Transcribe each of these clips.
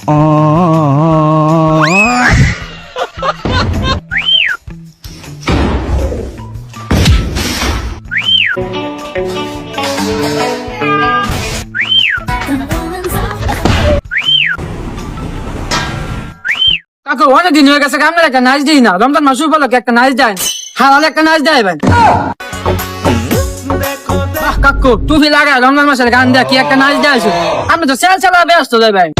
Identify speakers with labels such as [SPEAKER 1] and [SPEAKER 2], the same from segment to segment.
[SPEAKER 1] কাকু অনেকদিন হয়ে গেছে আপনার একটা নাচ দিই না, রমজান মাস উপলক্ষে একটা নাচ দেন, হালাল একটা নাচ দেয় ভাই। কাকু টুপি লাগায় রমজান মাসের গান দেয়, কি একটা নাচ দেয়, আপনি তো সেল চালা ব্যস্ত দেয় ভাই।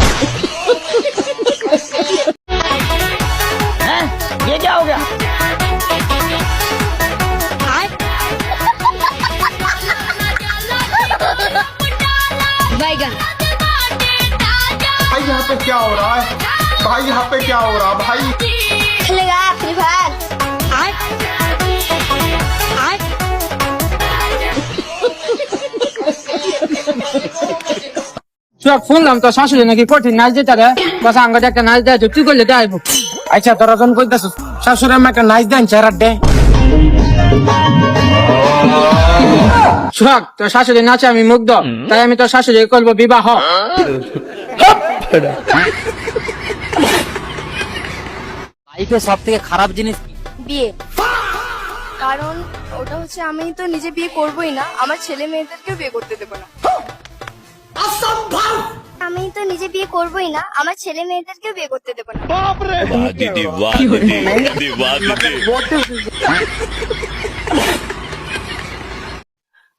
[SPEAKER 1] ये क्या हो गया?
[SPEAKER 2] बैगन।
[SPEAKER 3] भाई यहाँ पे क्या हो रहा है? भाई यहाँ पे क्या हो रहा है भाई?
[SPEAKER 2] खेलेगा फ्री फायर।
[SPEAKER 1] শুনলাম তো শাশুড়ি নাকি কঠিন নাচ দিতে রে, বাস আঙ্গাতে একটা নাচ দেয়, তুই করলে দেয়।
[SPEAKER 4] আচ্ছা তোরা যখন কইতাছ শাশুড়ি আমার একটা নাচ দেন চেহারা দে।
[SPEAKER 1] সোহাগ তোর শাশুড়ি নাচে আমি মুগ্ধ, তাই আমি তোর শাশুড়ি করবো বিবাহ।
[SPEAKER 5] লাইফে সব থেকে খারাপ জিনিস কি?
[SPEAKER 6] বিয়ে। কারণ ওটা হচ্ছে আমি তো নিজে বিয়ে করবোই না, আমার ছেলে মেয়েদেরকেও বিয়ে করতে দেবো না। আমি তো নিজে বিয়ে করবোই না, আমার ছেলে মেয়েদেরকেও বিয়ে করতে দেবো না।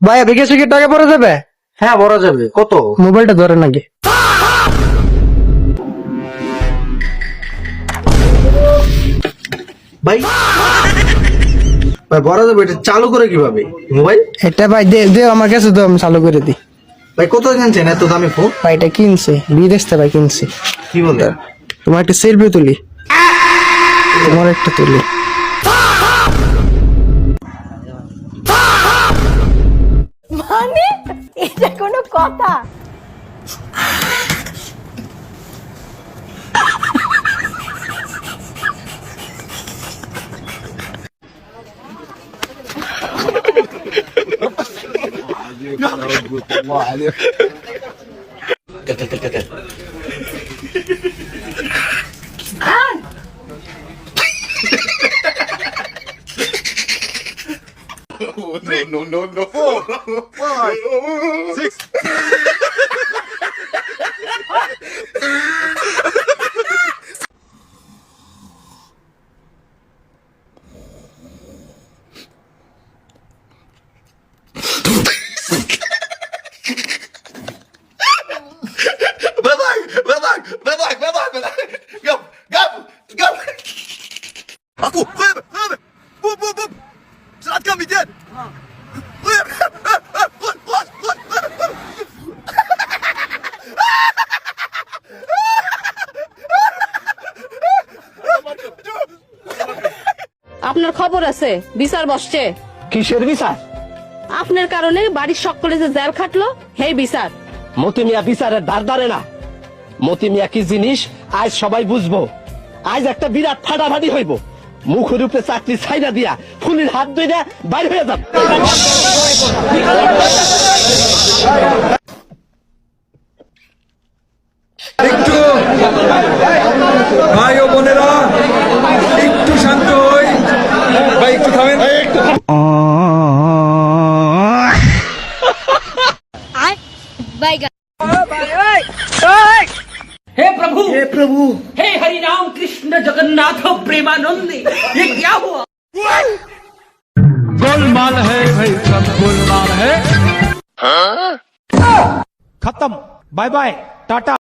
[SPEAKER 4] ভাইয়া বিকেশ কি টাকা পড়ে যাবে?
[SPEAKER 7] হ্যাঁ বড় যাবে। কত?
[SPEAKER 4] মোবাইলটা ধরে নাকি
[SPEAKER 7] ভাই ভাই বড় যাবে, এটা চালু করে কিভাবে মোবাইল?
[SPEAKER 4] এটা ভাই দে দে আমার কাছে তো আমি চালু করে দিই।
[SPEAKER 7] ভাই কত কিনছেন এত দামি ফোন?
[SPEAKER 4] ভাই এটা কিনছে বিদেশ থেকে ভাই কিনছে।
[SPEAKER 7] কি বলে?
[SPEAKER 4] তোমার একটা সেলফি তুলি, তোমার একটা তুলি।
[SPEAKER 6] মানে এটা কোনো কথা?
[SPEAKER 3] No, no, no. 4, 5, 6. Bedak. Gap. Aku, boom. Saat kami dia.
[SPEAKER 8] আপনার খবর আছে, বিচার বসছে।
[SPEAKER 4] কিসের বিচার?
[SPEAKER 8] আপনার কারণে বাড়ির সকলে যে জেল খাটলো, সেই বিচার।
[SPEAKER 4] মতি মিয়া বিচারের ধার ধারে না। মতি মিয়া কি জিনিস আজ সবাই বুঝবো। আজ একটা বিরাট ফাটাফাটি হইব। মুখের উপরে চাকরি ছাইরা দিয়া ফুলির হাত ধরে বাইর হয়ে যাব।
[SPEAKER 9] একটু ভাই ও বোনেরা একটু শান্ত হই ভাই, একটু থামেন।
[SPEAKER 2] बैगन।
[SPEAKER 1] हे प्रभु हे हरि राम कृष्ण जगन्नाथ प्रेमानंद, ये क्या हुआ?
[SPEAKER 9] गोलमाल है भाई, सब गोलमाल है। खत्म, बाय बाय, टाटा।